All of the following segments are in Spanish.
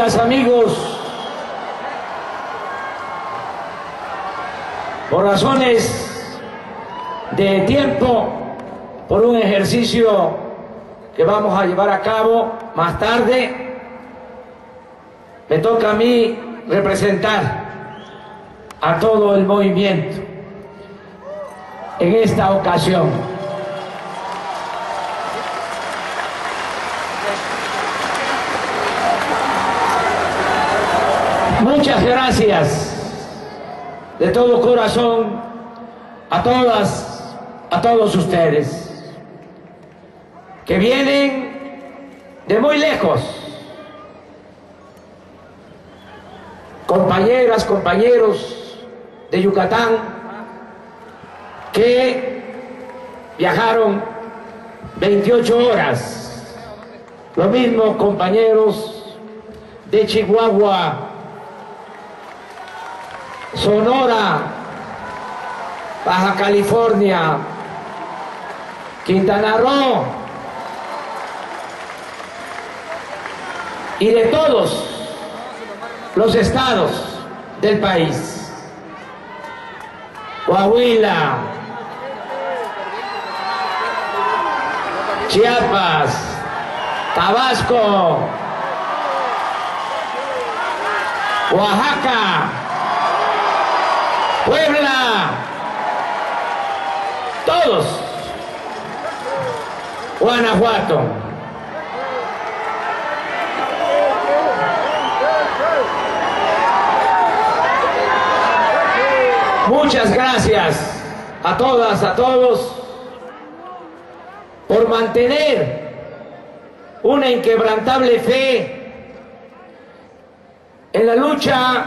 Amigas, amigos, por razones de tiempo, por un ejercicio que vamos a llevar a cabo más tarde, me toca a mí representar a todo el movimiento en esta ocasión. Muchas gracias de todo corazón a todas, a todos ustedes que vienen de muy lejos, compañeras, compañeros de Yucatán que viajaron 28 horas, lo mismo compañeros de Chihuahua, Sonora, Baja California, Quintana Roo y de todos los estados del país. Coahuila, Chiapas, Tabasco, Oaxaca, Puebla, todos, Guanajuato. Muchas gracias a todas, a todos, por mantener una inquebrantable fe en la lucha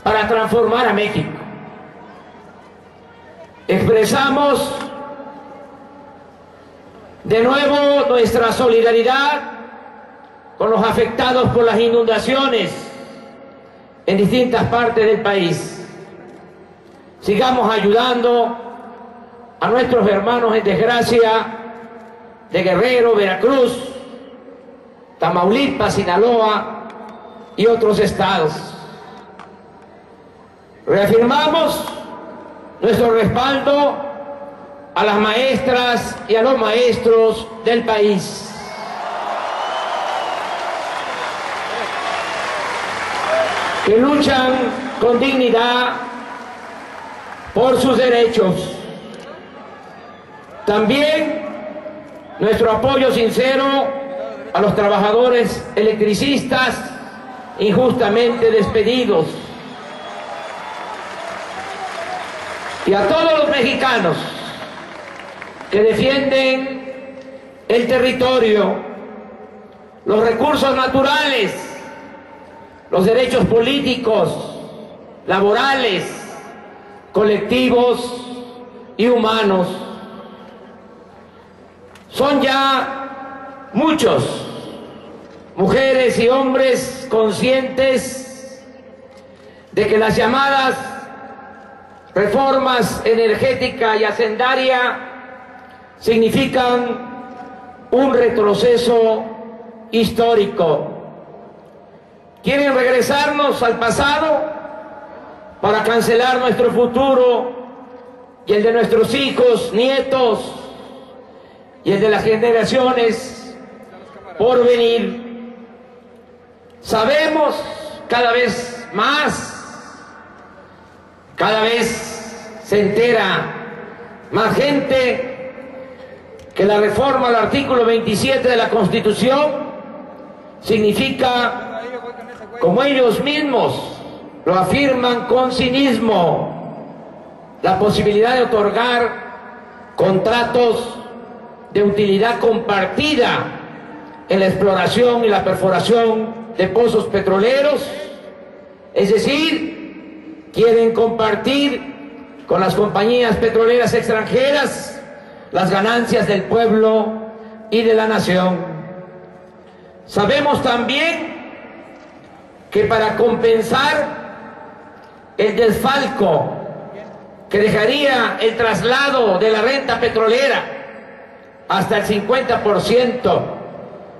para transformar a México. Expresamos de nuevo nuestra solidaridad con los afectados por las inundaciones en distintas partes del país. Sigamos ayudando a nuestros hermanos en desgracia de Guerrero, Veracruz, Tamaulipas, Sinaloa y otros estados. Reafirmamos nuestro respaldo a las maestras y a los maestros del país. Que luchan con dignidad por sus derechos. También nuestro apoyo sincero a los trabajadores electricistas injustamente despedidos y a todos los mexicanos que defienden el territorio, los recursos naturales, los derechos políticos, laborales, colectivos y humanos. Son ya muchos, mujeres y hombres conscientes de que las llamadas reformas energética y hacendaria significan un retroceso histórico. Quieren regresarnos al pasado para cancelar nuestro futuro y el de nuestros hijos, nietos y el de las generaciones por venir. Sabemos cada vez más, cada vez se entera más gente que la reforma al artículo 27 de la Constitución significa, como ellos mismos lo afirman con cinismo, la posibilidad de otorgar contratos de utilidad compartida en la exploración y la perforación de pozos petroleros, es decir, quieren compartir con las compañías petroleras extranjeras las ganancias del pueblo y de la nación. Sabemos también que para compensar el desfalco que dejaría el traslado de la renta petrolera hasta el 50%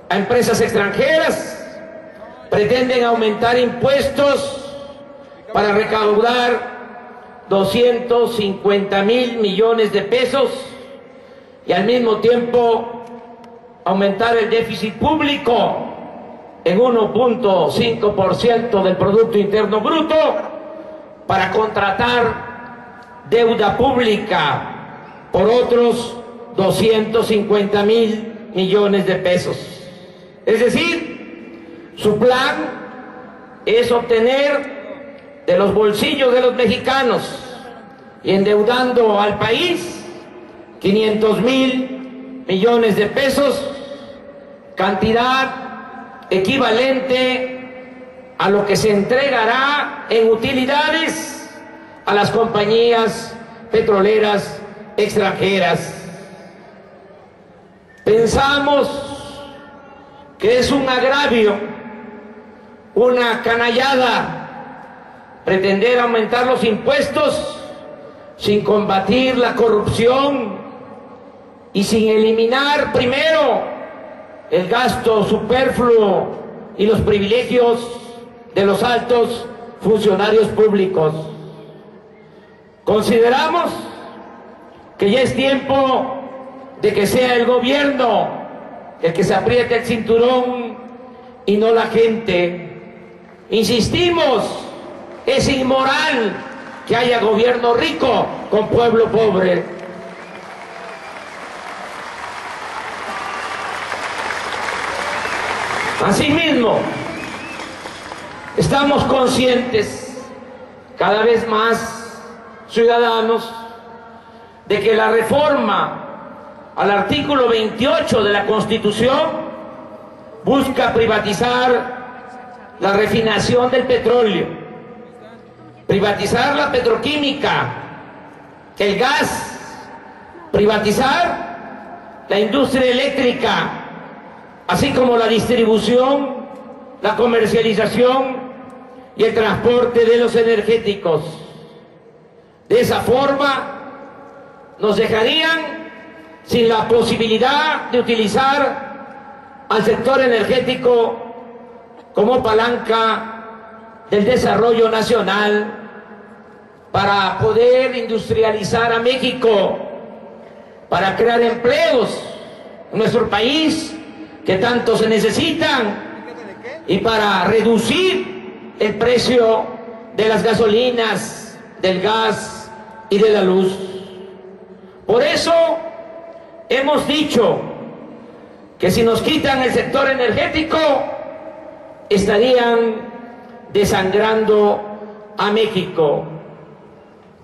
a empresas extranjeras, pretenden aumentar impuestos para recaudar 250,000 millones de pesos y al mismo tiempo aumentar el déficit público en 1.5% del Producto Interno Bruto para contratar deuda pública por otros 250,000 millones de pesos. Es decir, su plan es obtener de los bolsillos de los mexicanos y endeudando al país 500,000 millones de pesos, cantidad equivalente a lo que se entregará en utilidades a las compañías petroleras extranjeras. Pensamos que es un agravio, una canallada, pretender aumentar los impuestos sin combatir la corrupción y sin eliminar primero el gasto superfluo y los privilegios de los altos funcionarios públicos. Consideramos que ya es tiempo de que sea el gobierno el que se apriete el cinturón y no la gente. Insistimos, es inmoral que haya gobierno rico con pueblo pobre. Asimismo, estamos conscientes, cada vez más ciudadanos, de que la reforma al artículo 28 de la Constitución busca privatizar la refinación del petróleo, privatizar la petroquímica, el gas, privatizar la industria eléctrica, así como la distribución, la comercialización y el transporte de los energéticos. De esa forma, nos dejarían sin la posibilidad de utilizar al sector energético como palanca del desarrollo nacional para poder industrializar a México, para crear empleos en nuestro país que tanto se necesitan y para reducir el precio de las gasolinas, del gas y de la luz. Por eso hemos dicho que si nos quitan el sector energético, estarían desangrando a México.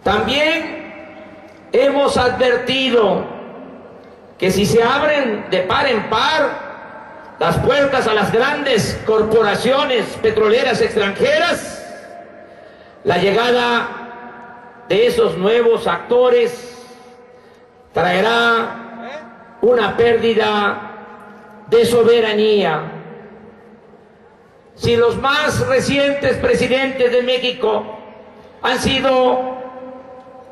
También hemos advertido que si se abren de par en par las puertas a las grandes corporaciones petroleras extranjeras, la llegada de esos nuevos actores traerá una pérdida de soberanía. Si los más recientes presidentes de México han sido,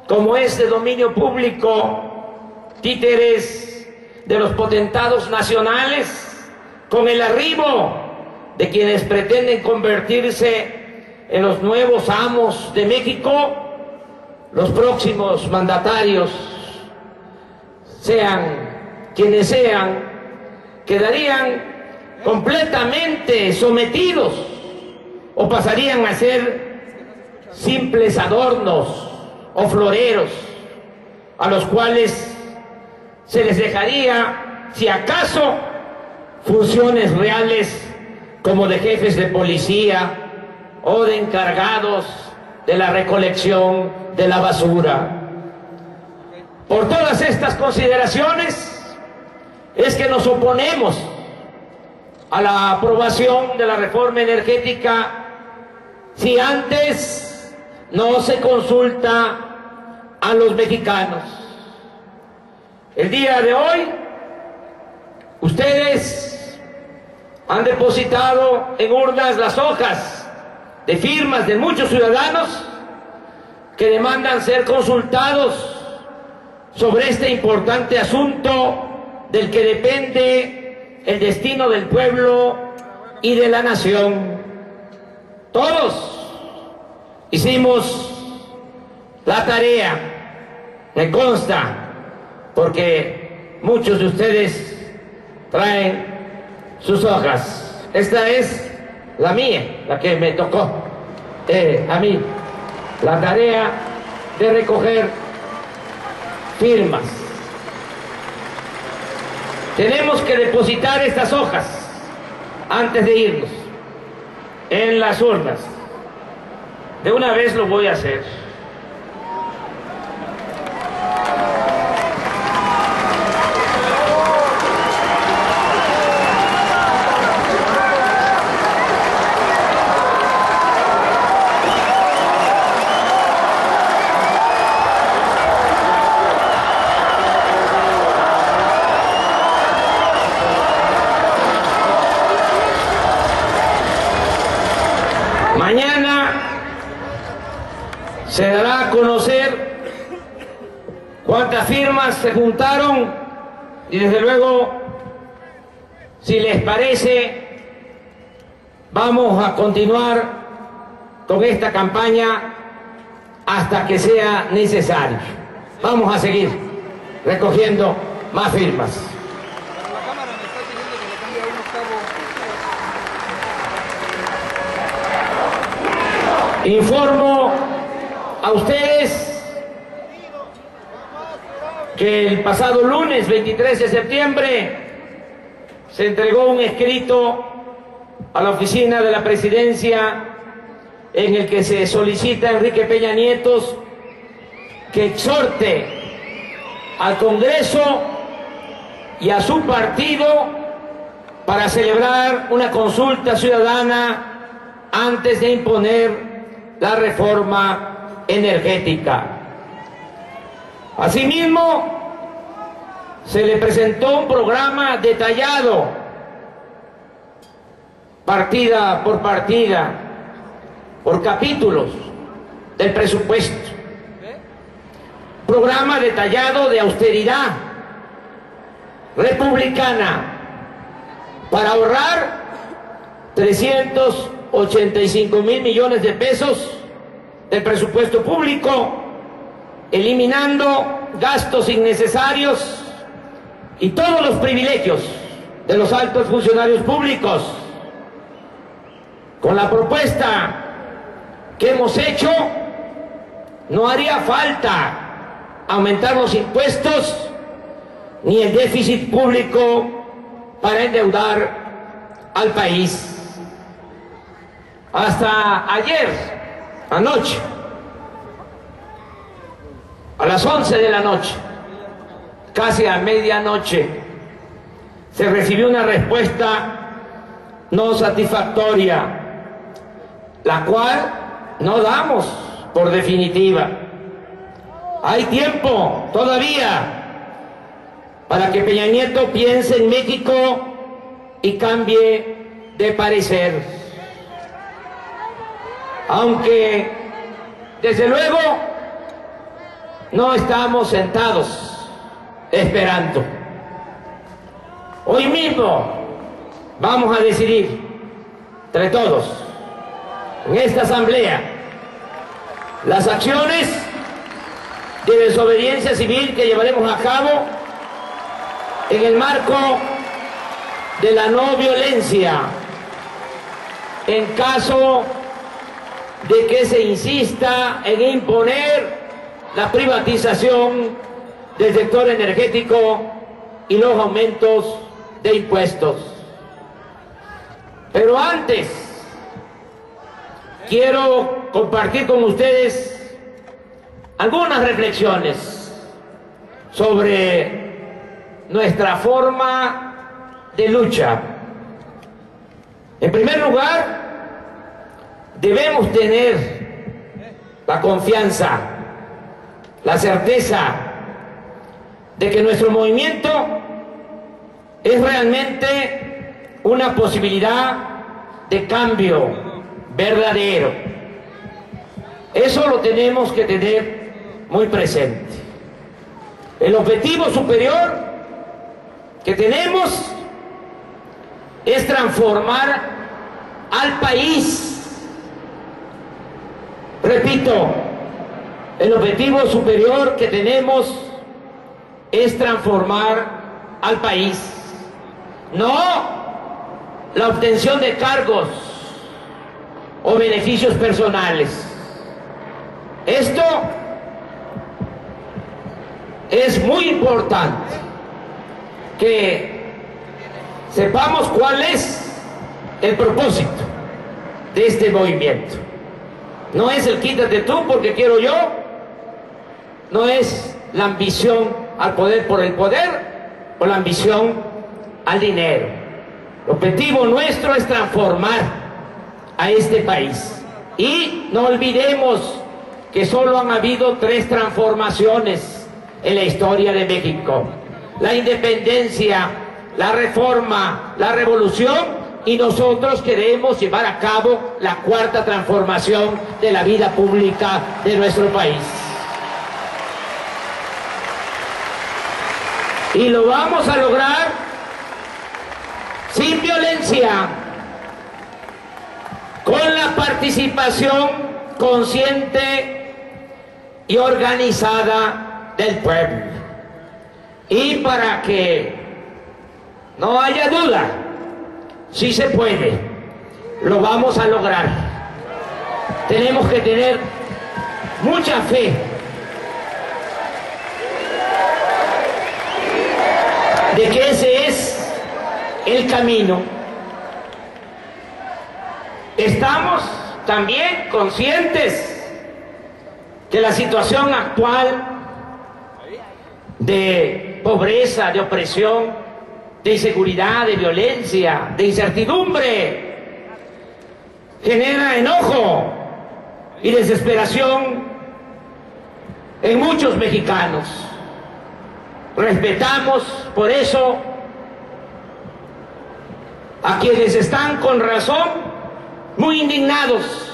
como este dominio público, títeres de los potentados nacionales, con el arribo de quienes pretenden convertirse en los nuevos amos de México, los próximos mandatarios, sean quienes sean, quedarían completamente sometidos o pasarían a ser simples adornos o floreros a los cuales se les dejaría, si acaso, funciones reales como de jefes de policía o de encargados de la recolección de la basura. Por todas estas consideraciones es que nos oponemos a la aprobación de la reforma energética si antes no se consulta a los mexicanos. El día de hoy, ustedes han depositado en urnas las hojas de firmas de muchos ciudadanos que demandan ser consultados sobre este importante asunto del que depende el destino del pueblo y de la nación. todos hicimos la tarea, me consta, porque muchos de ustedes traen sus hojas. Esta es la mía, la que me tocó a mí, la tarea de recoger firmas. Tenemos que depositar estas hojas antes de irnos en las urnas. De una vez lo voy a hacer. Mañana se dará a conocer cuántas firmas se juntaron y desde luego, si les parece, vamos a continuar con esta campaña hasta que sea necesario. Vamos a seguir recogiendo más firmas. Informo a ustedes que el pasado lunes 23 de septiembre se entregó un escrito a la oficina de la presidencia en el que se solicita a Enrique Peña Nieto que exhorte al Congreso y a su partido para celebrar una consulta ciudadana antes de imponer la reforma energética. Asimismo, se le presentó un programa detallado, partida, por capítulos del presupuesto. Programa detallado de austeridad republicana para ahorrar 385.000 millones de pesos del presupuesto público, eliminando gastos innecesarios y todos los privilegios de los altos funcionarios públicos. Con la propuesta que hemos hecho, no haría falta aumentar los impuestos ni el déficit público para endeudar al país. Hasta ayer, anoche, a las 11 de la noche, casi a medianoche, se recibió una respuesta no satisfactoria, la cual no damos por definitiva. Hay tiempo todavía para que Peña Nieto piense en México y cambie de parecer. Aunque, desde luego, no estamos sentados esperando. Hoy mismo vamos a decidir entre todos, en esta asamblea, las acciones de desobediencia civil que llevaremos a cabo en el marco de la no violencia en caso de que se insista en imponer la privatización del sector energético y los aumentos de impuestos. Pero antes, quiero compartir con ustedes algunas reflexiones sobre nuestra forma de lucha. En primer lugar, debemos tener la confianza, la certeza de que nuestro movimiento es realmente una posibilidad de cambio verdadero. Eso lo tenemos que tener muy presente. El objetivo superior que tenemos es transformar al país Repito, el objetivo superior que tenemos es transformar al país, no la obtención de cargos o beneficios personales. Esto es muy importante, que sepamos cuál es el propósito de este movimiento. No es el quítate tú porque quiero yo, no es la ambición al poder por el poder o la ambición al dinero. El objetivo nuestro es transformar a este país. Y no olvidemos que solo han habido 3 transformaciones en la historia de México: la independencia, la reforma, la revolución, y nosotros queremos llevar a cabo la 4ª transformación de la vida pública de nuestro país. Y lo vamos a lograr sin violencia, con la participación consciente y organizada del pueblo. Y para que no haya duda, sí se puede, lo vamos a lograr. Tenemos que tener mucha fe de que ese es el camino. Estamos también conscientes que la situación actual de pobreza, de opresión, de inseguridad, de violencia, de incertidumbre, genera enojo y desesperación en muchos mexicanos. Respetamos por eso a quienes están con razón muy indignados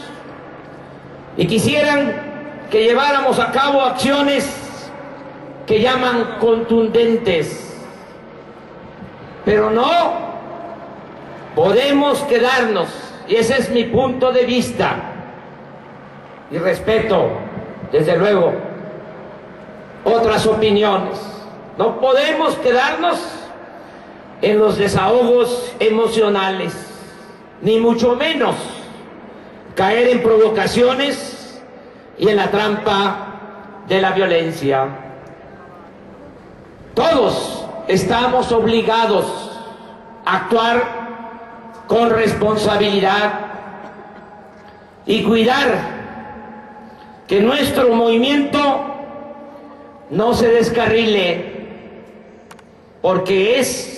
y quisieran que lleváramos a cabo acciones que llaman contundentes. Pero no podemos quedarnos, y ese es mi punto de vista, y respeto, desde luego, otras opiniones. No podemos quedarnos en los desahogos emocionales, ni mucho menos caer en provocaciones y en la trampa de la violencia. Todos estamos obligados a actuar con responsabilidad y cuidar que nuestro movimiento no se descarrile, porque es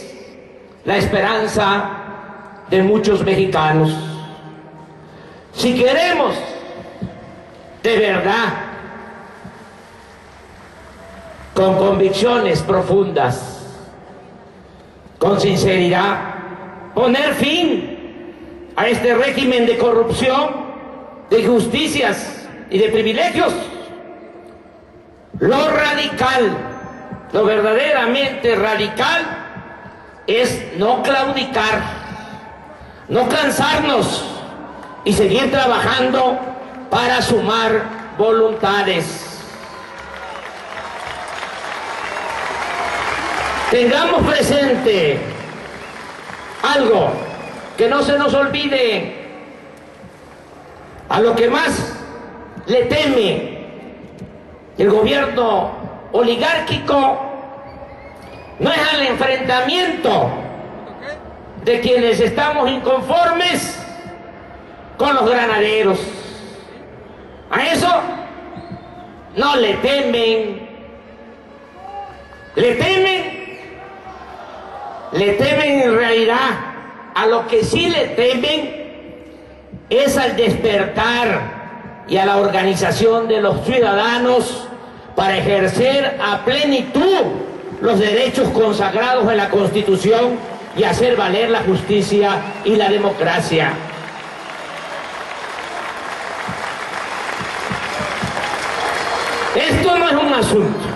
la esperanza de muchos mexicanos. Si queremos de verdad, con convicciones profundas, con sinceridad, poner fin a este régimen de corrupción, de injusticias y de privilegios, lo radical, lo verdaderamente radical, es no claudicar, no cansarnos y seguir trabajando para sumar voluntades. Tengamos presente algo, que no se nos olvide: a lo que más le teme el gobierno oligárquico no es al enfrentamiento de quienes estamos inconformes con los granaderos. A eso no le temen. Le temen en realidad. A lo que sí le temen es al despertar y a la organización de los ciudadanos para ejercer a plenitud los derechos consagrados en la Constitución y hacer valer la justicia y la democracia. Esto no es un asunto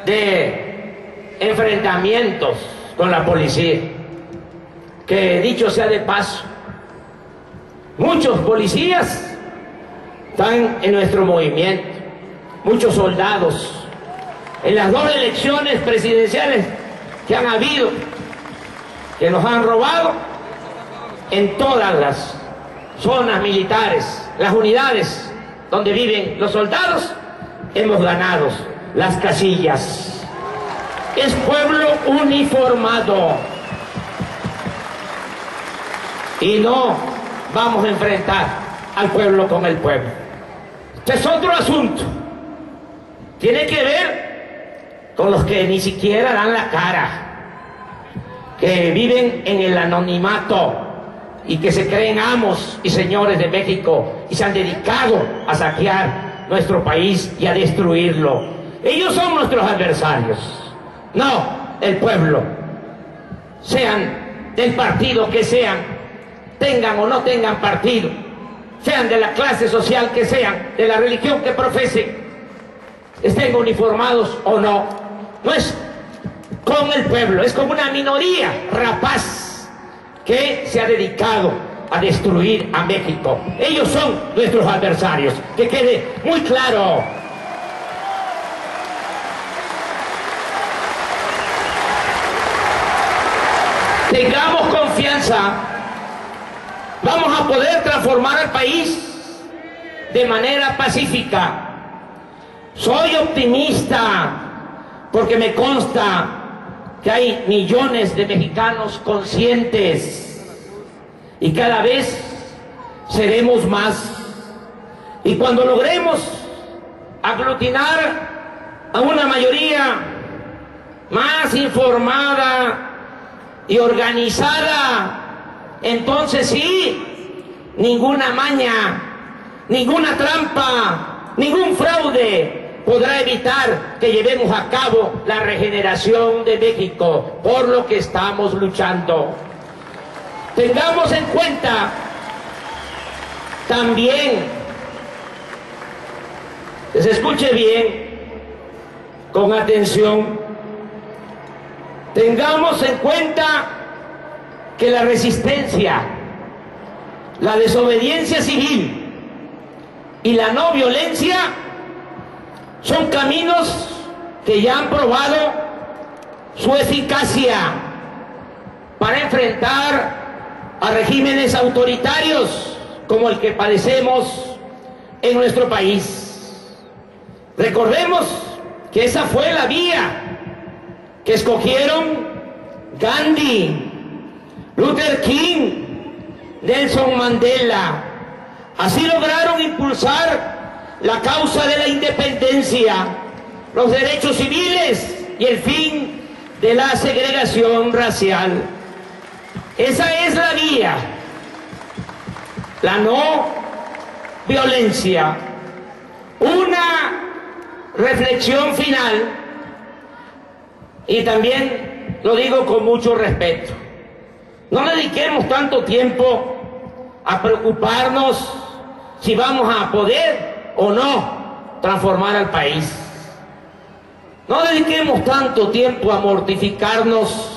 de enfrentamientos con la policía, que dicho sea de paso, muchos policías están en nuestro movimiento, muchos soldados. En las 2 elecciones presidenciales que han habido, que nos han robado, en todas las zonas militares, las unidades donde viven los soldados, hemos ganado las casillas. Es pueblo uniformado. Y no vamos a enfrentar al pueblo con el pueblo. Este es otro asunto. Tiene que ver con los que ni siquiera dan la cara, que viven en el anonimato y que se creen amos y señores de México y se han dedicado a saquear nuestro país y a destruirlo. Ellos son nuestros adversarios, no el pueblo. Sean del partido que sean, tengan o no tengan partido, sean de la clase social que sean, de la religión que profesen, estén uniformados o no. No es con el pueblo, es con una minoría rapaz que se ha dedicado a destruir a México. Ellos son nuestros adversarios, que quede muy claro. Tengamos confianza, vamos a poder transformar al país de manera pacífica. Soy optimista porque me consta que hay millones de mexicanos conscientes y cada vez seremos más. Y cuando logremos aglutinar a una mayoría más informada y organizada, entonces sí, ninguna maña, ninguna trampa, ningún fraude podrá evitar que llevemos a cabo la regeneración de México, por lo que estamos luchando. Tengamos en cuenta también, que se escuche bien, con atención, tengamos en cuenta que la resistencia, la desobediencia civil y la no violencia son caminos que ya han probado su eficacia para enfrentar a regímenes autoritarios como el que padecemos en nuestro país. Recordemos que esa fue la vía que escogieron Gandhi, Luther King, Nelson Mandela. Así lograron impulsar la causa de la independencia, los derechos civiles y el fin de la segregación racial. Esa es la vía, la no violencia. Una reflexión final, y también lo digo con mucho respeto: no dediquemos tanto tiempo a preocuparnos si vamos a poder o no transformar al país. No dediquemos tanto tiempo a mortificarnos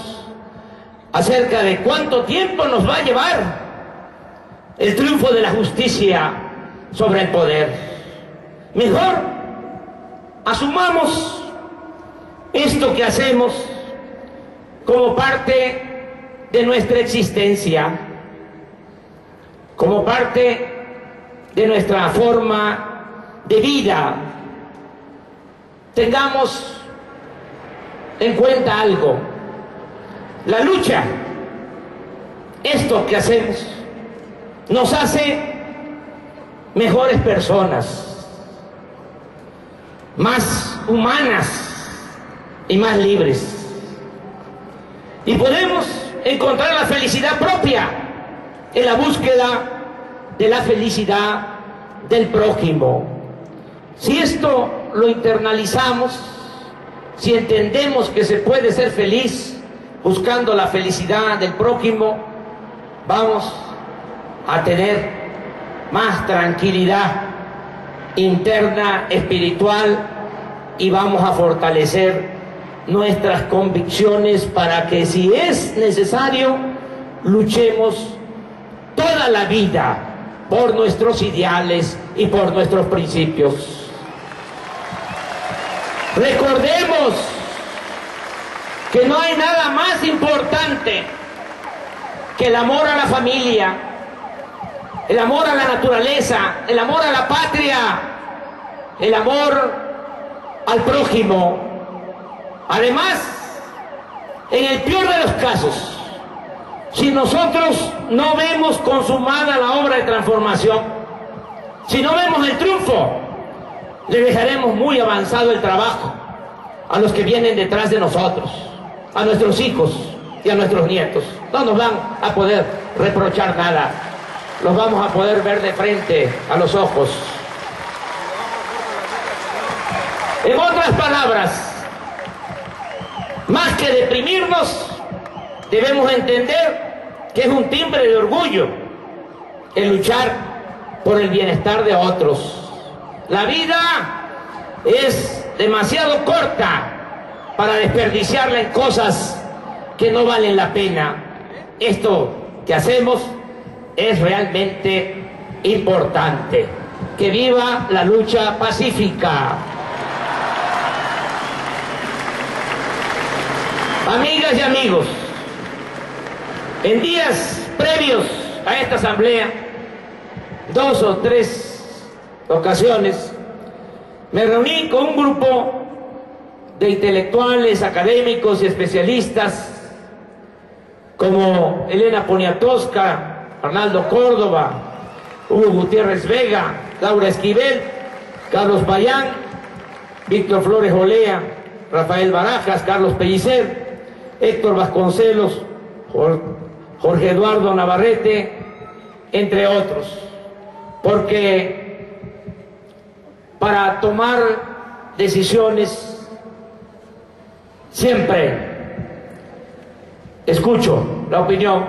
acerca de cuánto tiempo nos va a llevar el triunfo de la justicia sobre el poder. Mejor asumamos esto que hacemos como parte de nuestra existencia, como parte de nuestra forma de vida. Tengamos en cuenta algo: la lucha, esto que hacemos, nos hace mejores personas, más humanas y más libres, y podemos encontrar la felicidad propia en la búsqueda de la felicidad del prójimo. Si esto lo internalizamos, si entendemos que se puede ser feliz buscando la felicidad del prójimo, vamos a tener más tranquilidad interna, espiritual, y vamos a fortalecer nuestras convicciones para que, si es necesario, luchemos toda la vida por nuestros ideales y por nuestros principios. Recordemos que no hay nada más importante que el amor a la familia, el amor a la naturaleza, el amor a la patria, el amor al prójimo. Además, en el peor de los casos, si nosotros no vemos consumada la obra de transformación, si no vemos el triunfo, le dejaremos muy avanzado el trabajo a los que vienen detrás de nosotros, a nuestros hijos y a nuestros nietos. No nos van a poder reprochar nada, los vamos a poder ver de frente a los ojos. En otras palabras, más que deprimirnos, debemos entender que es un timbre de orgullo el luchar por el bienestar de otros. La vida es demasiado corta para desperdiciarla en cosas que no valen la pena. Esto que hacemos es realmente importante. ¡Que viva la lucha pacífica! Amigas y amigos, en días previos a esta asamblea, 2 o 3 ocasiones, me reuní con un grupo de intelectuales, académicos y especialistas como Elena Poniatowska, Arnaldo Córdoba, Hugo Gutiérrez Vega, Laura Esquivel, Carlos Payán, Víctor Flores Olea, Rafael Barajas, Carlos Pellicer, Héctor Vasconcelos, Jorge Eduardo Navarrete, entre otros, porque para tomar decisiones siempre escucho la opinión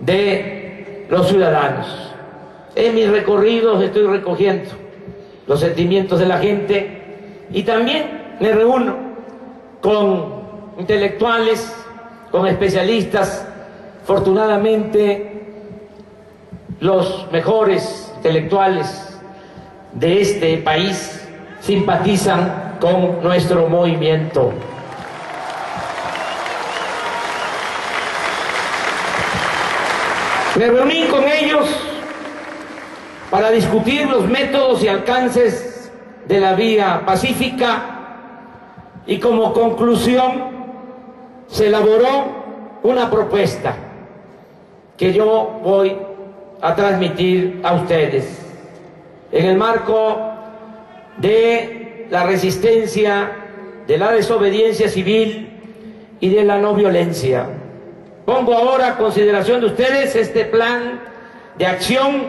de los ciudadanos. En mis recorridos estoy recogiendo los sentimientos de la gente y también me reúno con intelectuales, con especialistas. Afortunadamente, los mejores intelectuales de este país simpatizan con nuestro movimiento. Me reuní con ellos para discutir los métodos y alcances de la vía pacífica y como conclusión se elaboró una propuesta que yo voy a transmitir a ustedes en el marco de la resistencia, de la desobediencia civil y de la no violencia. Pongo ahora a consideración de ustedes este plan de acción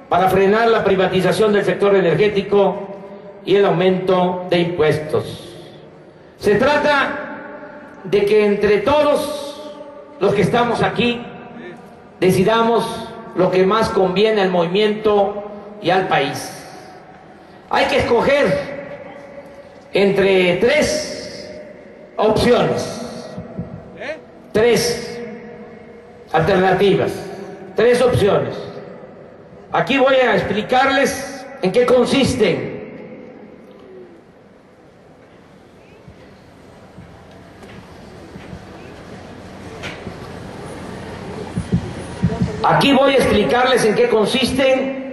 para frenar la privatización del sector energético y el aumento de impuestos. Se trata de que entre todos los que estamos aquí decidamos lo que más conviene al movimiento y al país. Hay que escoger entre 3 opciones, 3 alternativas, 3 opciones. Aquí voy a explicarles en qué consisten. Aquí voy a explicarles en qué consisten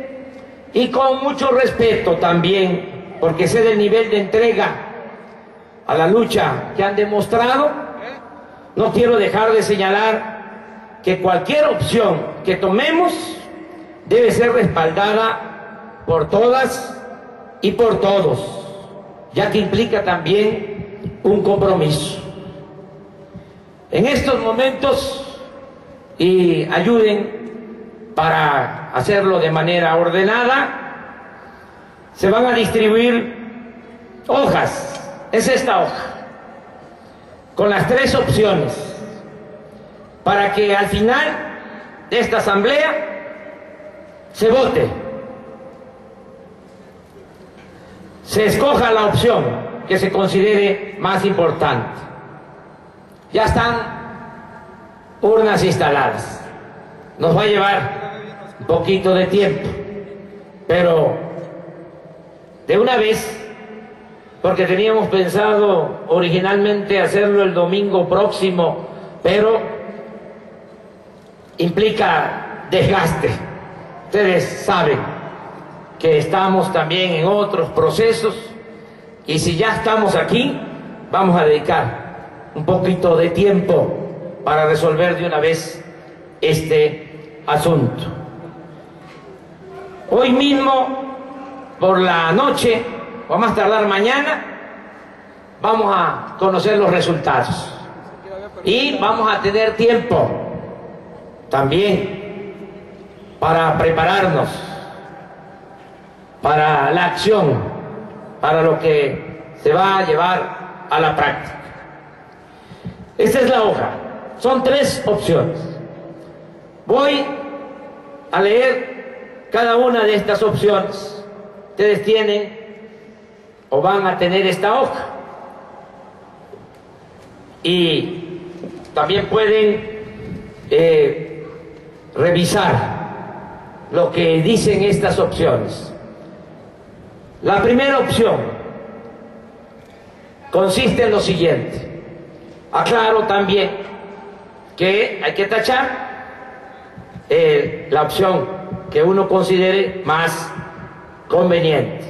y con mucho respeto también, porque sé del nivel de entrega a la lucha que han demostrado. No quiero dejar de señalar que cualquier opción que tomemos debe ser respaldada por todas y por todos, ya que implica también un compromiso. En estos momentos, y ayuden para hacerlo de manera ordenada, se van a distribuir hojas. Es esta hoja, con las 3 opciones, para que al final de esta asamblea se vote, se escoja la opción que se considere más importante. Ya están urnas instaladas. Nos va a llevar un poquito de tiempo, pero de una vez, porque teníamos pensado originalmente hacerlo el domingo próximo, pero implica desgaste. Ustedes saben que estamos también en otros procesos y si ya estamos aquí, vamos a dedicar un poquito de tiempo para resolver de una vez este asunto. Hoy mismo, por la noche, o a más tardar mañana, vamos a conocer los resultados y vamos a tener tiempo también para prepararnos para la acción, para lo que se va a llevar a la práctica. Esta es la hoja, son 3 opciones. Voy a leer cada una de estas opciones. Ustedes tienen o van a tener esta hoja y también pueden revisar lo que dicen estas opciones. La primera opción consiste en lo siguiente. Aclaro también que hay que tachar la opción que uno considere más conveniente.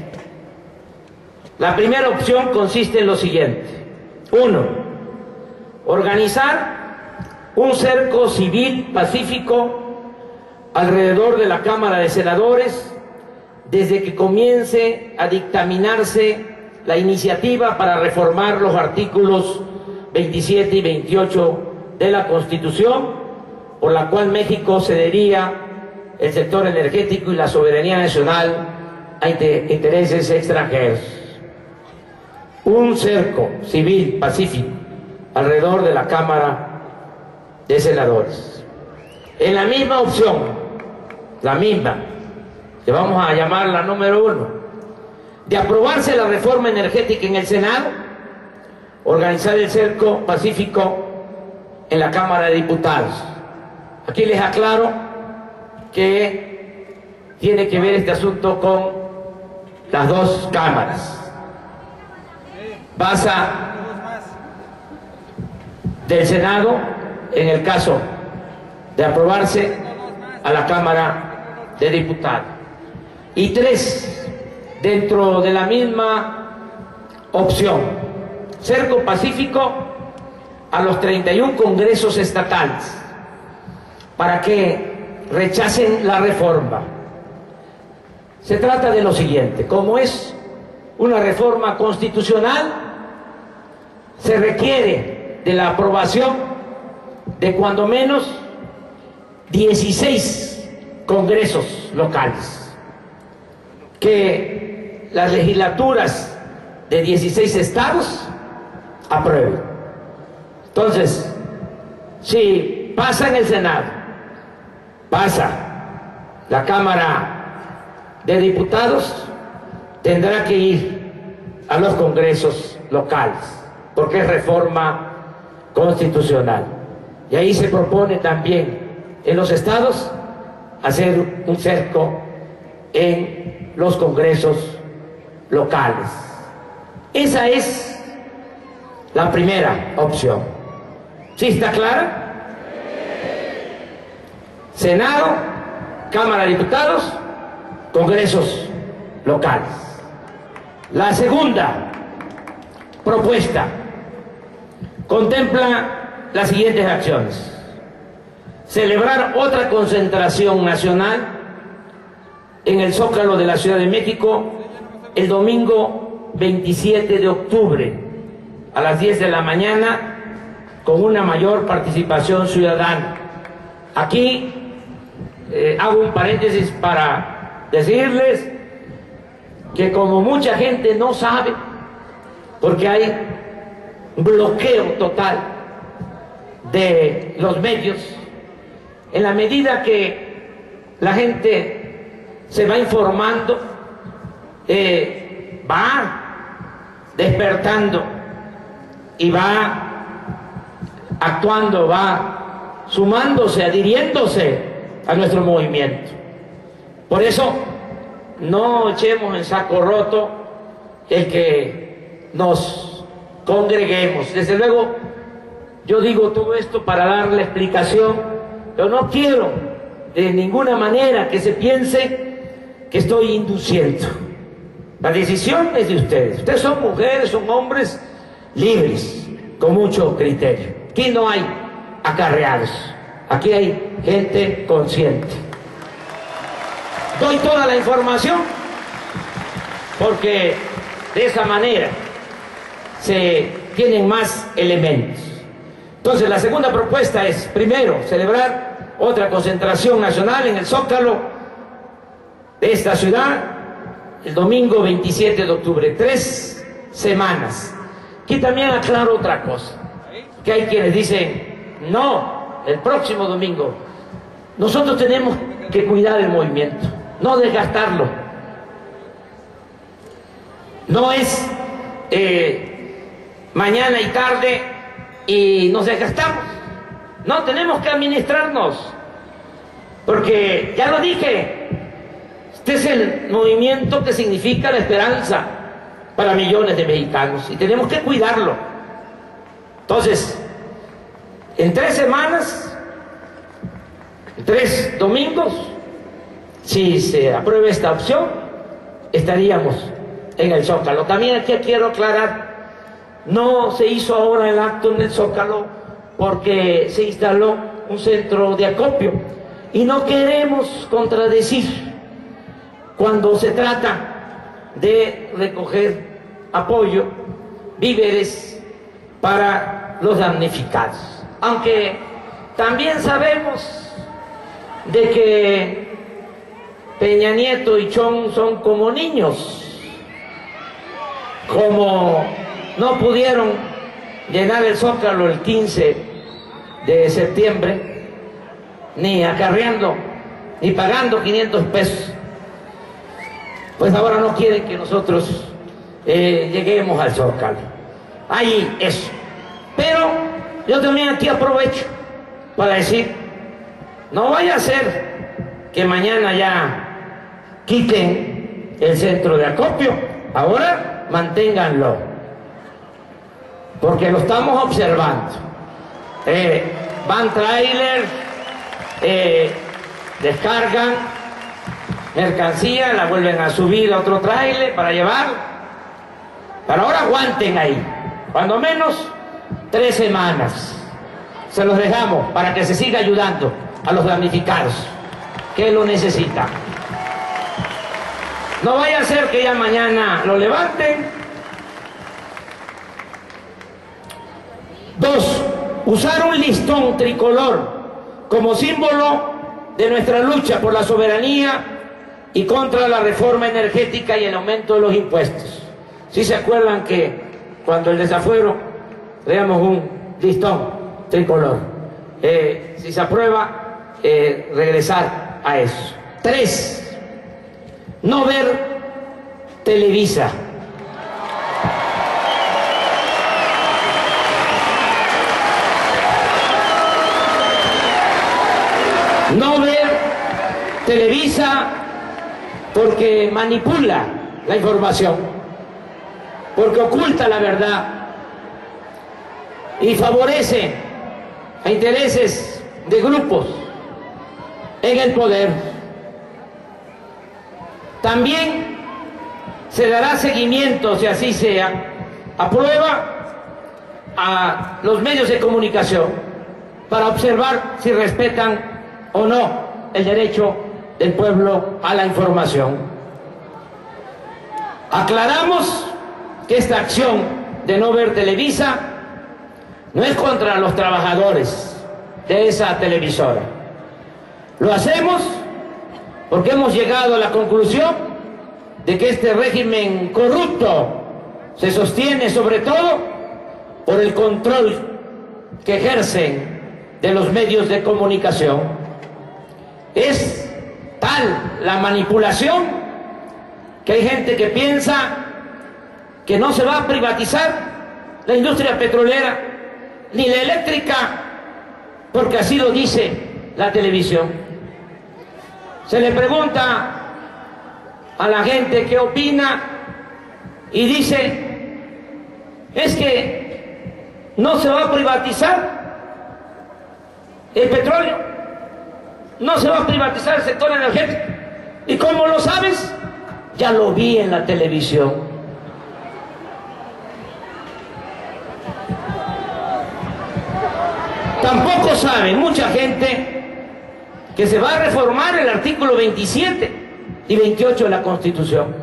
La primera opción consiste en lo siguiente. 1. Organizar un cerco civil pacífico alrededor de la Cámara de Senadores desde que comience a dictaminarse la iniciativa para reformar los artículos 27 y 28 de la Constitución, por la cual México cedería el sector energético y la soberanía nacional a intereses extranjeros. Un cerco civil pacífico alrededor de la Cámara de Senadores. En la misma opción, la misma, que vamos a llamar la número 1, de aprobarse la reforma energética en el Senado, organizar el cerco pacífico en la Cámara de Diputados. Aquí les aclaro que tiene que ver este asunto con las 2 cámaras. Pasa del Senado, en el caso de aprobarse, a la Cámara de Diputados. Y 3, dentro de la misma opción, cerco pacífico a los 31 congresos estatales para que rechacen la reforma. Se trata de lo siguiente: como es una reforma constitucional, se requiere de la aprobación de cuando menos 16 congresos locales, que las legislaturas de 16 estados aprueben. Entonces, si pasa en el Senado, pasa la Cámara de Diputados, tendrá que ir a los congresos locales, porque es reforma constitucional. Y ahí se propone también en los estados hacer un cerco en los congresos locales. Esa es la primera opción. ¿Sí está clara? Senado, Cámara de Diputados, congresos locales. La segunda propuesta contempla las siguientes acciones: celebrar otra concentración nacional en el Zócalo de la Ciudad de México el domingo 27 de octubre a las 10 de la mañana con una mayor participación ciudadana. Aquí hago un paréntesis para decirles que, como mucha gente no sabe, porque hay un bloqueo total de los medios, en la medida que la gente se va informando, va despertando y va actuando, va sumándose, adhiriéndose a nuestro movimiento. Por eso, no echemos en saco roto el que nos congreguemos. Desde luego, yo digo todo esto para darle explicación, pero no quiero de ninguna manera que se piense que estoy induciendo. La decisión es de ustedes. Ustedes son mujeres, son hombres libres, con mucho criterio. Aquí no hay acarreados, aquí hay gente consciente. Doy toda la información porque de esa manera se tienen más elementos. Entonces, la segunda propuesta es, primero, celebrar otra concentración nacional en el Zócalo de esta ciudad el domingo 27 de octubre, 3 semanas. Aquí también aclaro otra cosa, que hay quienes dicen, no, el próximo domingo. Nosotros tenemos que cuidar el movimiento, no desgastarlo. No es mañana y tarde y nos desgastamos. No, tenemos que administrarnos, porque ya lo dije, este es el movimiento que significa la esperanza para millones de mexicanos y tenemos que cuidarlo. Entonces, en 3 semanas, 3 domingos, si se aprueba esta opción, estaríamos en el Zócalo. También aquí quiero aclarar, no se hizo ahora el acto en el Zócalo porque se instaló un centro de acopio y no queremos contradecir cuando se trata de recoger apoyo, víveres para los damnificados. Aunque también sabemos de que Peña Nieto y Chong son como niños, como no pudieron llenar el Zócalo el 15 de septiembre, ni acarreando, ni pagando 500 pesos, pues ahora no quieren que nosotros lleguemos al Zócalo. Ahí eso. Pero yo también aquí aprovecho para decir, no vaya a ser que mañana ya quiten el centro de acopio, ahora manténganlo, porque lo estamos observando. Van trailers, descargan mercancía, la vuelven a subir a otro trailer para llevar. Pero ahora aguanten ahí, cuando menos 3 semanas. Se los dejamos para que se siga ayudando a los damnificados que lo necesitan. No vaya a ser que ya mañana lo levanten. 2, usar un listón tricolor como símbolo de nuestra lucha por la soberanía y contra la reforma energética y el aumento de los impuestos. ¿Sí se acuerdan que cuando el desafuero leamos un listón tricolor? Si se aprueba, regresar a eso. 3, no ver Televisa. No ver Televisa porque manipula la información, porque oculta la verdad y favorece a intereses de grupos en el poder. También se dará seguimiento, si así sea, aprueba a los medios de comunicación para observar si respetan o no el derecho del pueblo a la información. Aclaramos que esta acción de no ver Televisa no es contra los trabajadores de esa televisora. Lo hacemos porque hemos llegado a la conclusión de que este régimen corrupto se sostiene sobre todo por el control que ejercen de los medios de comunicación. Es tal la manipulación que hay gente que piensa que no se va a privatizar la industria petrolera ni la eléctrica, porque así lo dice la televisión. Se le pregunta a la gente qué opina y dice, es que no se va a privatizar el petróleo, no se va a privatizar el sector energético. ¿Y cómo lo sabes? Ya lo vi en la televisión. Tampoco sabe mucha gente que se va a reformar el artículo 27 y 28 de la Constitución,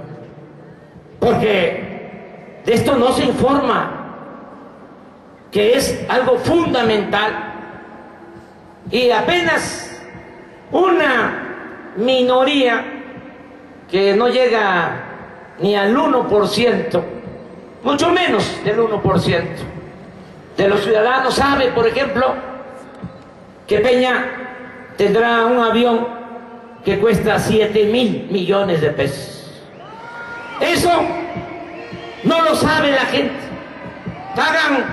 porque de esto no se informa, que es algo fundamental, y apenas una minoría que no llega ni al 1%, mucho menos del 1% de los ciudadanos sabe, por ejemplo, que Peña tendrá un avión que cuesta 7.000 millones de pesos. Eso no lo sabe la gente. Hagan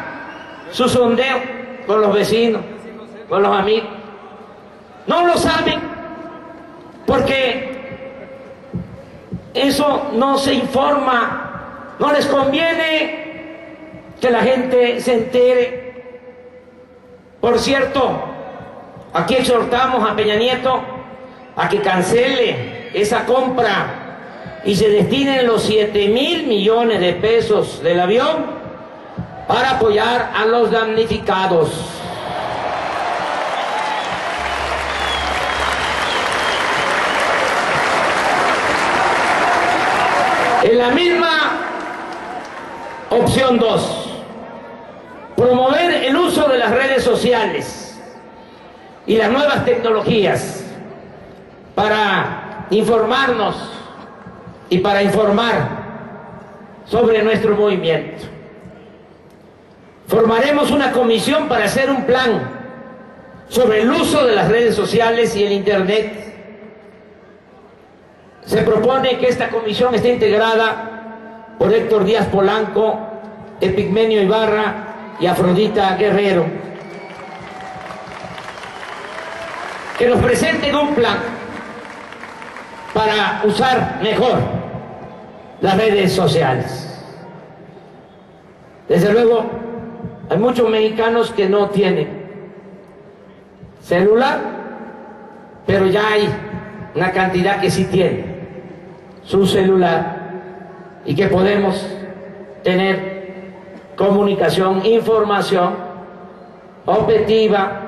su sondeo con los vecinos, con los amigos. No lo saben porque eso no se informa. No les conviene que la gente se entere. Por cierto, aquí exhortamos a Peña Nieto a que cancele esa compra y se destinen los 7.000 millones de pesos del avión para apoyar a los damnificados. En la misma opción 2, promover el uso de las redes sociales y las nuevas tecnologías para informarnos y para informar sobre nuestro movimiento. Formaremos una comisión para hacer un plan sobre el uso de las redes sociales y el Internet. Se propone que esta comisión esté integrada por Héctor Díaz Polanco, Epigmenio Ibarra y Afrodita Guerrero. Que nos presenten un plan para usar mejor las redes sociales. Desde luego, hay muchos mexicanos que no tienen celular, pero ya hay una cantidad que sí tiene su celular y que podemos tener comunicación, información objetiva,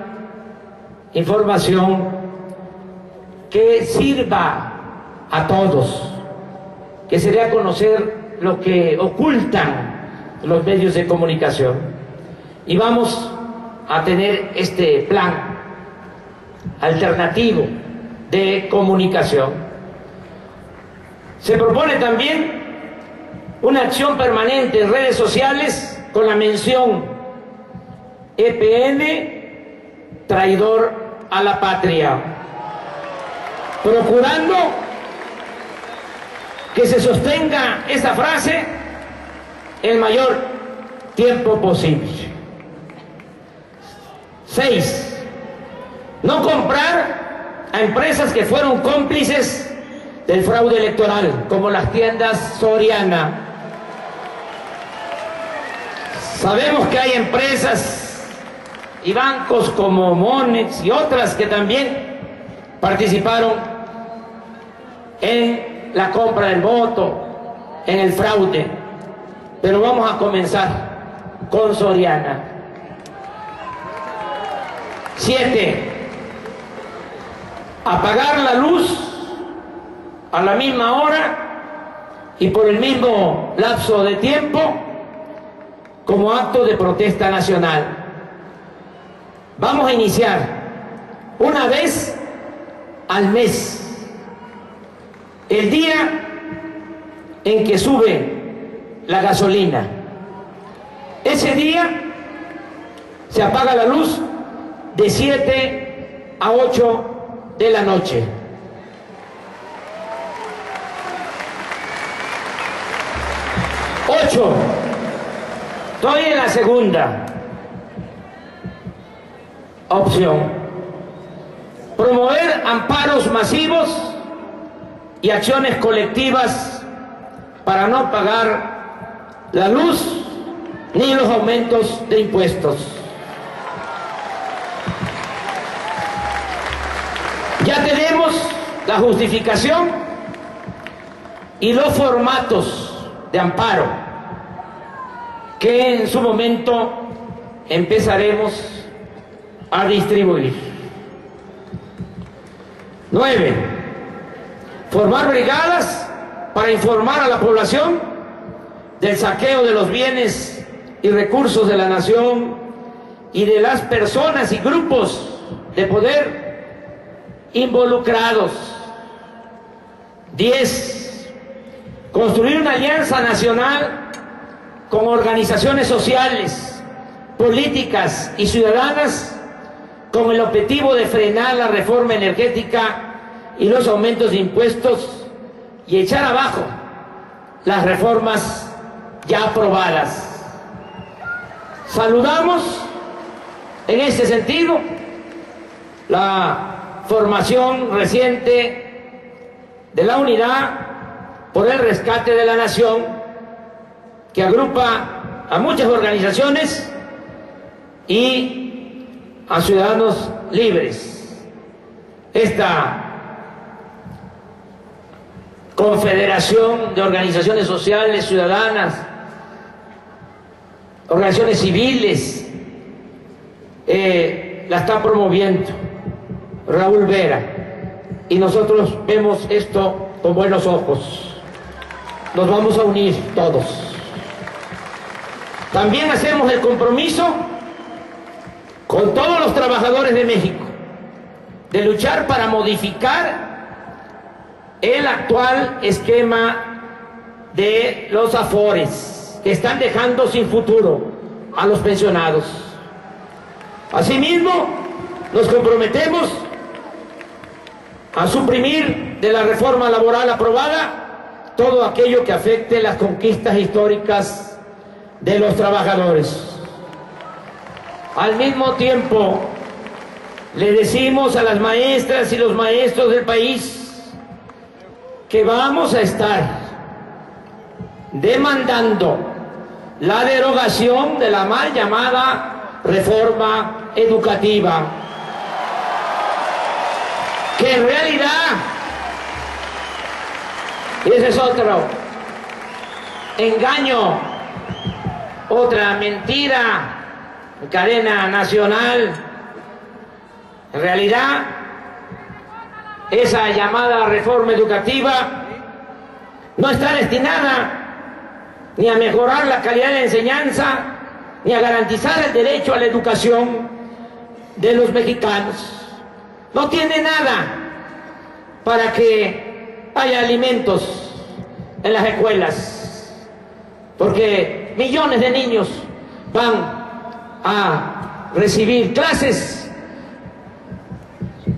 información que sirva a todos, que se dé a conocer lo que ocultan los medios de comunicación. Y vamos a tener este plan alternativo de comunicación. Se propone también una acción permanente en redes sociales con la mención EPN, traidor a la patria, procurando que se sostenga esta frase el mayor tiempo posible. 6. No comprar a empresas que fueron cómplices del fraude electoral, como las tiendas Soriana. Sabemos que hay empresas y bancos como Monex y otras que también participaron en la compra del voto, en el fraude, pero vamos a comenzar con Soriana. 7. Apagar la luz a la misma hora y por el mismo lapso de tiempo como acto de protesta nacional. Vamos a iniciar una vez al mes, el día en que sube la gasolina. Ese día se apaga la luz de 7 a 8 de la noche. 8. Estoy en la segunda opción. Promover amparos masivos y acciones colectivas para no pagar la luz ni los aumentos de impuestos. Ya tenemos la justificación y los formatos de amparo que en su momento empezaremos a distribuir. 9. Formar brigadas para informar a la población del saqueo de los bienes y recursos de la nación y de las personas y grupos de poder involucrados. 10. Construir una alianza nacional con organizaciones sociales, políticas y ciudadanas con el objetivo de frenar la reforma energética y los aumentos de impuestos y echar abajo las reformas ya aprobadas. Saludamos en este sentido la formación reciente de la Unidad por el Rescate de la Nación, que agrupa a muchas organizaciones y a ciudadanos libres. Esta confederación de organizaciones sociales, ciudadanas, organizaciones civiles, la está promoviendo Raúl Vera, y nosotros vemos esto con buenos ojos. Nos vamos a unir todos. También hacemos el compromiso con todos los trabajadores de México de luchar para modificar el actual esquema de los afores que están dejando sin futuro a los pensionados. Asimismo, nos comprometemos a suprimir de la reforma laboral aprobada todo aquello que afecte las conquistas históricas de los trabajadores. Al mismo tiempo, le decimos a las maestras y los maestros del país que vamos a estar demandando la derogación de la mal llamada reforma educativa, que en realidad, y ese es otro engaño, otra mentira, cadena nacional. En realidad, esa llamada reforma educativa no está destinada ni a mejorar la calidad de la enseñanza, ni a garantizar el derecho a la educación de los mexicanos. No tiene nada para que haya alimentos en las escuelas, porque millones de niños van a recibir clases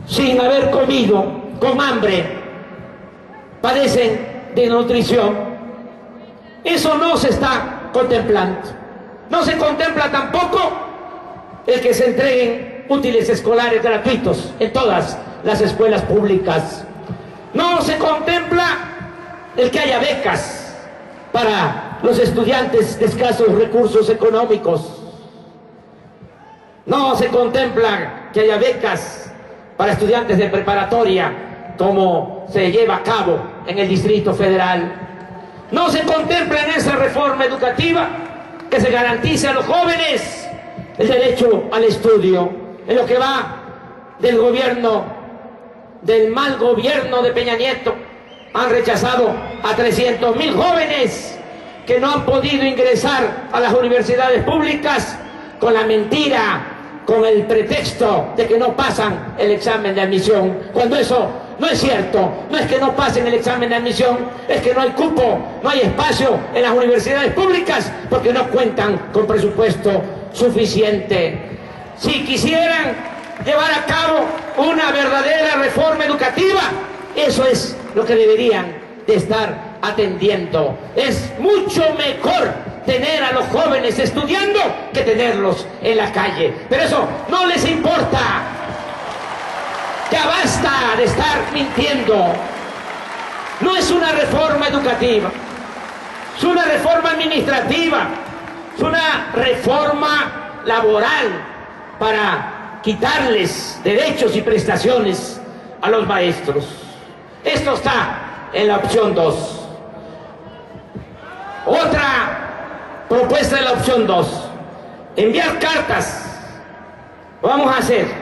sin haber comido, con hambre, padecen de nutrición. Eso no se está contemplando. No se contempla tampoco el que se entreguen útiles escolares gratuitos en todas las escuelas públicas. No se contempla el que haya becas para los estudiantes de escasos recursos económicos. No se contempla que haya becas para estudiantes de preparatoria, como se lleva a cabo en el Distrito Federal. No se contempla en esa reforma educativa que se garantice a los jóvenes el derecho al estudio. En lo que va del gobierno, del mal gobierno de Peña Nieto, han rechazado a 300,000 jóvenes que no han podido ingresar a las universidades públicas con la mentira, con el pretexto de que no pasan el examen de admisión, cuando eso no es cierto. No es que no pasen el examen de admisión, es que no hay cupo, no hay espacio en las universidades públicas porque no cuentan con presupuesto suficiente. Si quisieran llevar a cabo una verdadera reforma educativa, eso es lo que deberían de estar atendiendo. Es mucho mejor tener a los jóvenes estudiando que tenerlos en la calle, pero eso no les importa. Ya basta de estar mintiendo. No es una reforma educativa, es una reforma administrativa, es una reforma laboral para quitarles derechos y prestaciones a los maestros. Esto está en la opción 2. Otra propuesta de la opción 2, enviar cartas. Lo vamos a hacer de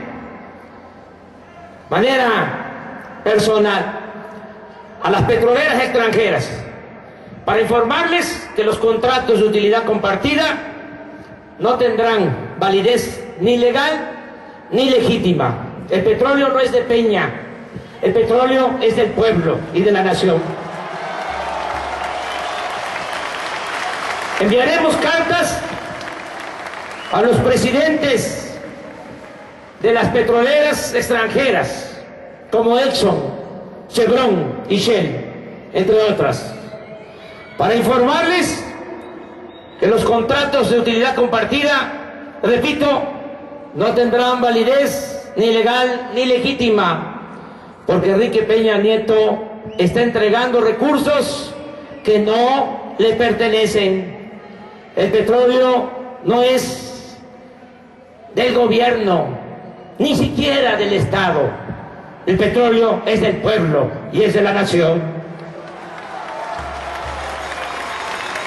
manera personal a las petroleras extranjeras para informarles que los contratos de utilidad compartida no tendrán validez ni legal ni legítima. El petróleo no es de Peña, el petróleo es del pueblo y de la nación. Enviaremos cartas a los presidentes de las petroleras extranjeras como Exxon, Chevron y Shell, entre otras, para informarles que los contratos de utilidad compartida, repito, no tendrán validez ni legal ni legítima, porque Enrique Peña Nieto está entregando recursos que no le pertenecen. El petróleo no es del gobierno, ni siquiera del Estado. El petróleo es del pueblo y es de la nación.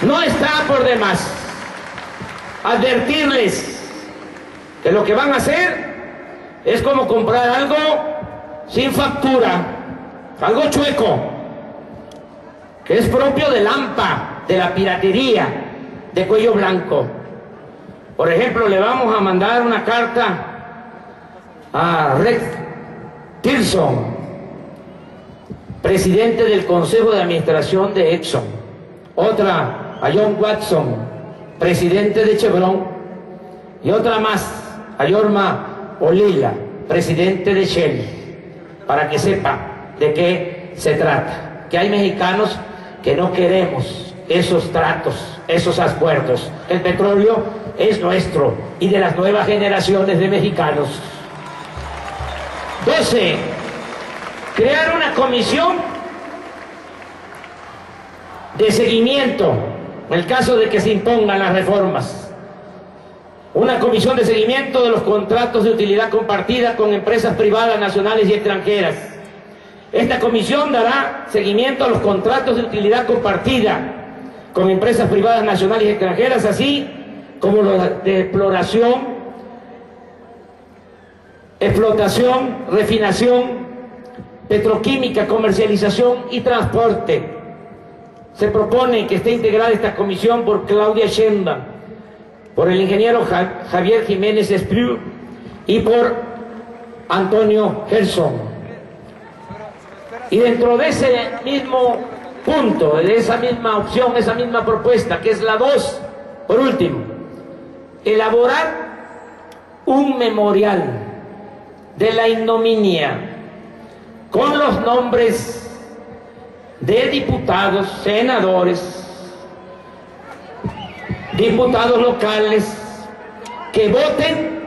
No está por demás advertirles que lo que van a hacer es como comprar algo sin factura, algo chueco, que es propio del AMPA, de la piratería, de cuello blanco. Por ejemplo, le vamos a mandar una carta a Rex Tillerson, presidente del Consejo de Administración de Exxon, otra a John Watson, presidente de Chevron, y otra más a Yorma Olila, presidente de Shell, para que sepa de qué se trata, que hay mexicanos que no queremos esos tratos, esos acuerdos. El petróleo es nuestro y de las nuevas generaciones de mexicanos. 12. Crear una comisión de seguimiento en el caso de que se impongan las reformas. Una comisión de seguimiento de los contratos de utilidad compartida con empresas privadas, nacionales y extranjeras. Esta comisión dará seguimiento a los contratos de utilidad compartida con empresas privadas, nacionales y extranjeras, así como los de explotación, refinación, petroquímica, comercialización y transporte. Se propone que esté integrada esta comisión por Claudia Sheinbaum, por el ingeniero Javier Jiménez Espriu y por Antonio Gerson. Y dentro de ese mismo punto, de esa misma opción, esa misma propuesta, que es la 2, por último, elaborar un memorial de la ignominia con los nombres de diputados, senadores, diputados locales que voten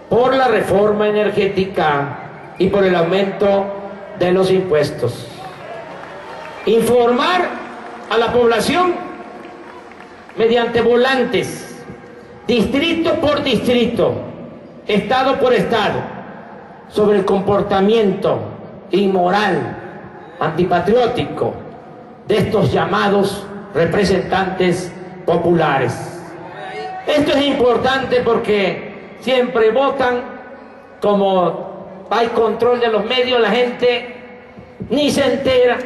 por la reforma energética y por el aumento de los impuestos. Informar a la población mediante volantes, distrito por distrito, estado por estado, sobre el comportamiento inmoral, antipatriótico de estos llamados representantes populares. Esto es importante porque siempre votan, como hay control de los medios, la gente ni se entera,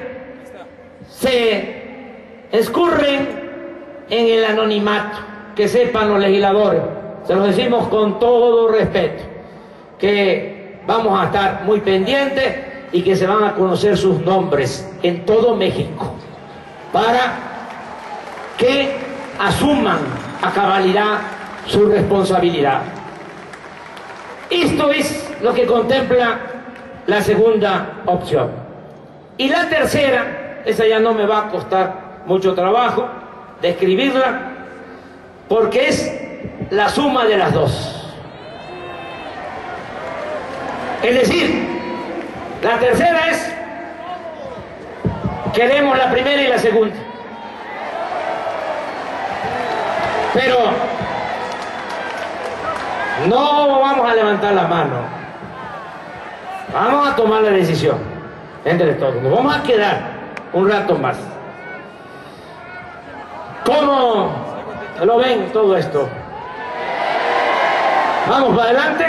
se escurren en el anonimato. Que sepan los legisladores, se los decimos con todo respeto, que vamos a estar muy pendientes y que se van a conocer sus nombres en todo México para que asuman a cabalidad su responsabilidad. Esto es lo que contempla la segunda opción. Y la tercera, esa ya no me va a costar mucho trabajo describirla, porque es la suma de las dos. Es decir, la tercera es queremos la primera y la segunda. Pero no vamos a levantar la mano. Vamos a tomar la decisión entre todos. Nos vamos a quedar un rato más. ¿Cómo lo ven todo esto? ¿Vamos para adelante?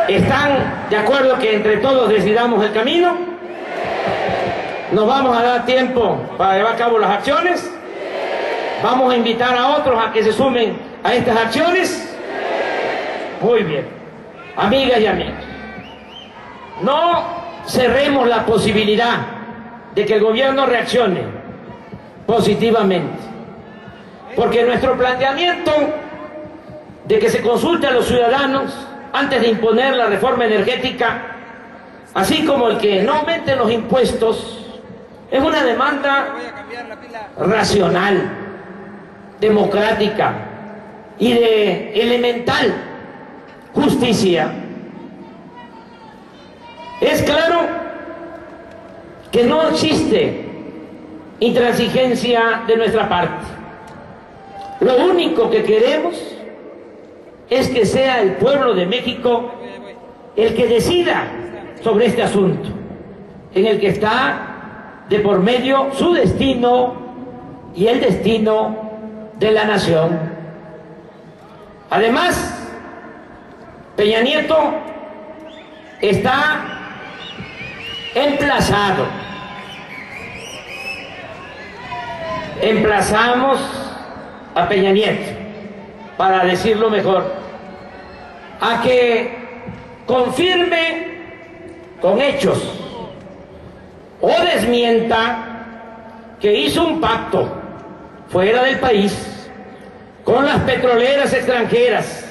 ¿Están de acuerdo que entre todos decidamos el camino? ¿Nos vamos a dar tiempo para llevar a cabo las acciones? ¿Vamos a invitar a otros a que se sumen a estas acciones? Muy bien. Amigas y amigos, no cerremos la posibilidad de que el gobierno reaccione positivamente, porque nuestro planteamiento de que se consulte a los ciudadanos antes de imponer la reforma energética, así como el que no aumenten los impuestos, es una demanda racional, democrática y de elemental justicia. Es claro que no existe intransigencia de nuestra parte. Lo único que queremos es que sea el pueblo de México el que decida sobre este asunto, en el que está de por medio su destino y el destino de la nación. Además, Peña Nieto está emplazado. Emplazamos a Peña Nieto, para decirlo mejor, a que confirme con hechos o desmienta que hizo un pacto fuera del país con las petroleras extranjeras,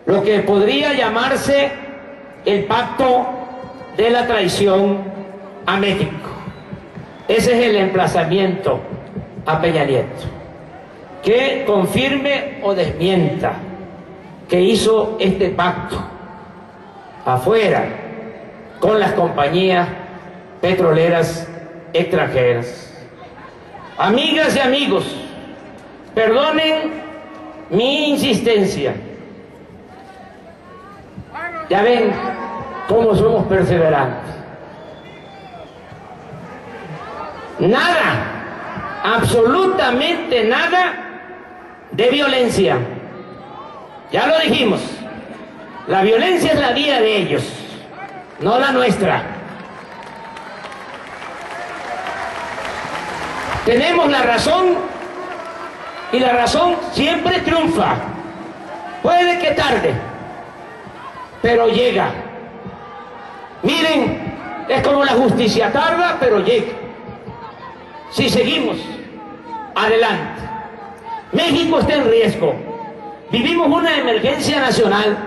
lo que podría llamarse el pacto de la traición a México. Ese es el emplazamiento a Peña Nieto, que confirme o desmienta que hizo este pacto afuera con las compañías petroleras extranjeras. Amigas y amigos, perdonen mi insistencia. Ya ven cómo somos perseverantes. Nada, absolutamente nada de violencia. Ya lo dijimos, la violencia es la vía de ellos, no la nuestra. Tenemos la razón y la razón siempre triunfa. Puede que tarde, pero llega. Miren, es como la justicia, tarda, pero llega. Si seguimos adelante. México está en riesgo. Vivimos una emergencia nacional.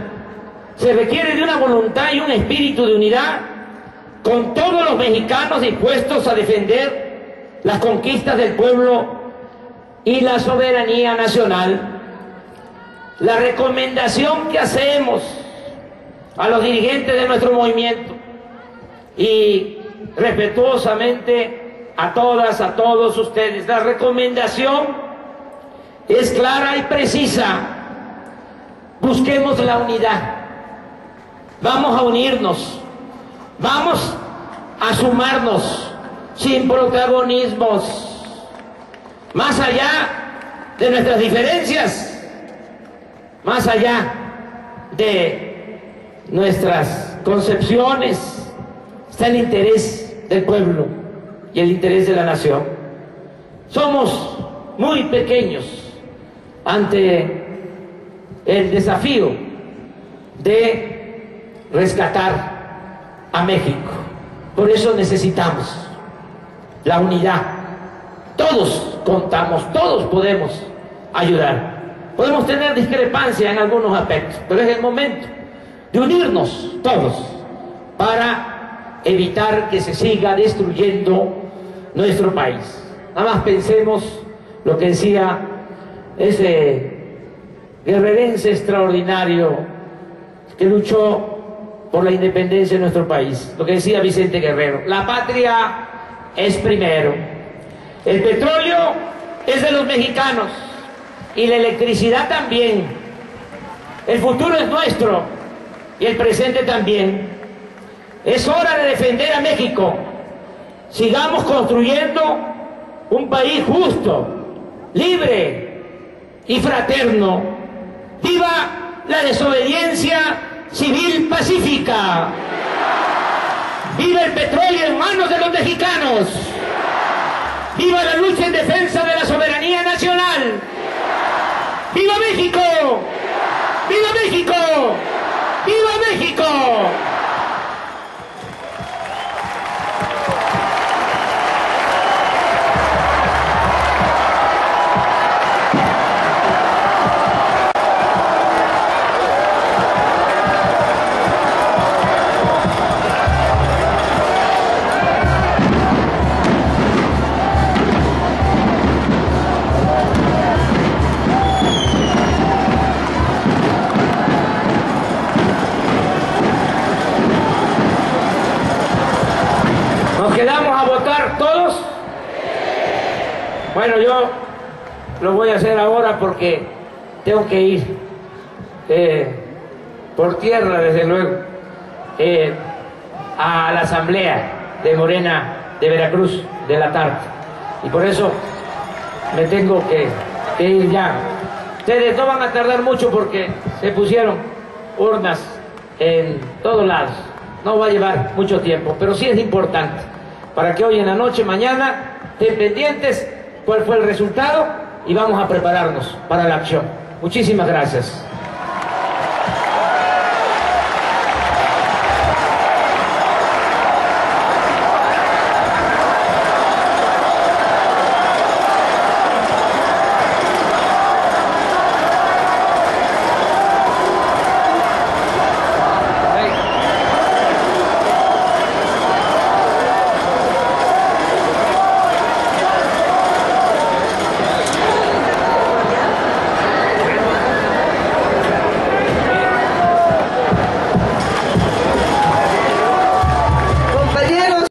Se requiere de una voluntad y un espíritu de unidad con todos los mexicanos dispuestos a defender las conquistas del pueblo y la soberanía nacional. La recomendación que hacemos a los dirigentes de nuestro movimiento y respetuosamente a todas, a todos ustedes, la recomendación es clara y precisa. Busquemos la unidad. Vamos a unirnos. Vamos a sumarnos sin protagonismos. Más allá de nuestras diferencias, más allá de nuestras concepciones, está el interés del pueblo y el interés de la nación. Somos muy pequeños ante el desafío de rescatar a México. Por eso necesitamos la unidad. Todos contamos, todos podemos ayudar. Podemos tener discrepancia en algunos aspectos, pero es el momento de unirnos todos para evitar que se siga destruyendo nuestro país. Nada más pensemos lo que decía ese guerrerense extraordinario que luchó por la independencia de nuestro país. Lo que decía Vicente Guerrero, la patria es primero. El petróleo es de los mexicanos y la electricidad también. El futuro es nuestro y el presente también. Es hora de defender a México. Sigamos construyendo un país justo, libre y fraterno. ¡Viva la desobediencia civil pacífica! ¡Viva el petróleo en manos de los mexicanos! ¡Viva la lucha en defensa de la soberanía nacional! ¡Viva México! ¡Viva México! ¡Viva México! ¿Quedamos a votar todos? Bueno, yo lo voy a hacer ahora porque tengo que ir por tierra, desde luego, a la asamblea de Morena de Veracruz de la tarde. Y por eso me tengo que ir ya. Ustedes no van a tardar mucho porque se pusieron urnas en todos lados. No va a llevar mucho tiempo, pero sí es importante para que hoy en la noche, mañana, estén pendientes cuál fue el resultado y vamos a prepararnos para la acción. Muchísimas gracias.